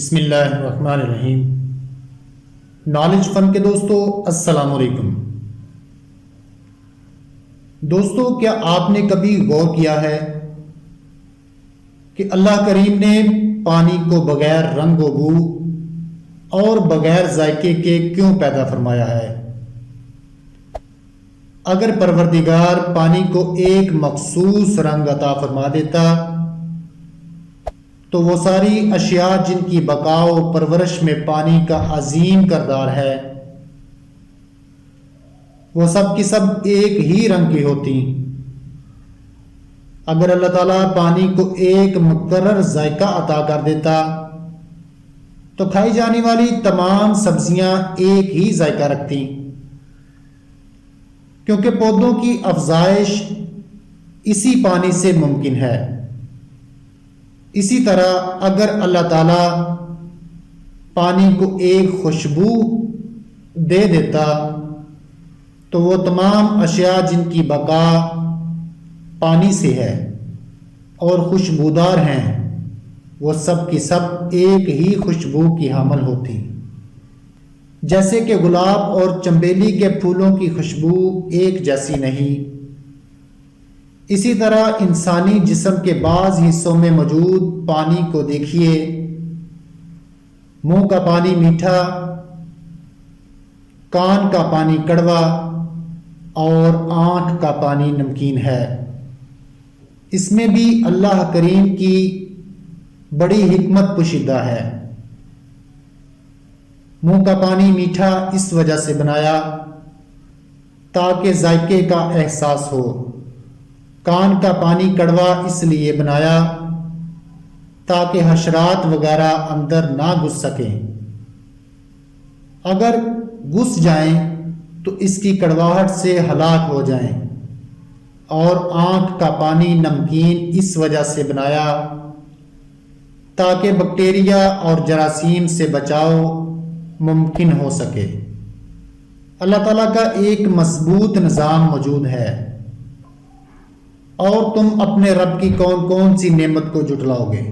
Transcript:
بسم اللہ الرحمن الرحیم۔ نالج فن کے دوستو السلام علیکم۔ دوستو، کیا آپ نے کبھی غور کیا ہے کہ اللہ کریم نے پانی کو بغیر رنگ و بو اور بغیر ذائقے کے کیوں پیدا فرمایا ہے؟ اگر پروردگار پانی کو ایک مخصوص رنگ عطا فرما دیتا تو وہ ساری اشیاء جن کی بقا و پرورش میں پانی کا عظیم کردار ہے، وہ سب کی سب ایک ہی رنگ کی ہوتی۔ اگر اللہ تعالیٰ پانی کو ایک مقرر ذائقہ عطا کر دیتا تو کھائی جانے والی تمام سبزیاں ایک ہی ذائقہ رکھتی، کیونکہ پودوں کی افزائش اسی پانی سے ممکن ہے۔ اسی طرح اگر اللہ تعالیٰ پانی کو ایک خوشبو دے دیتا تو وہ تمام اشیاء جن کی بقا پانی سے ہے اور خوشبودار ہیں، وہ سب کی سب ایک ہی خوشبو کی حامل ہوتی۔ جیسے کہ گلاب اور چنبیلی کے پھولوں کی خوشبو ایک جیسی نہیں، اسی طرح انسانی جسم کے بعض حصوں میں موجود پانی کو دیکھیے۔ منہ کا پانی میٹھا، کان کا پانی کڑوا اور آنکھ کا پانی نمکین ہے۔ اس میں بھی اللہ کریم کی بڑی حکمت پوشیدہ ہے۔ منہ کا پانی میٹھا اس وجہ سے بنایا تاکہ ذائقے کا احساس ہو، کان کا پانی کڑوا اس لیے بنایا تاکہ حشرات وغیرہ اندر نہ گھس سکیں، اگر گھس جائیں تو اس کی کڑواہٹ سے ہلاک ہو جائیں، اور آنکھ کا پانی نمکین اس وجہ سے بنایا تاکہ بیکٹیریا اور جراثیم سے بچاؤ ممکن ہو سکے۔ اللہ تعالیٰ کا ایک مضبوط نظام موجود ہے، اور تم اپنے رب کی کون کون سی نعمت کو جھٹلاؤ گے؟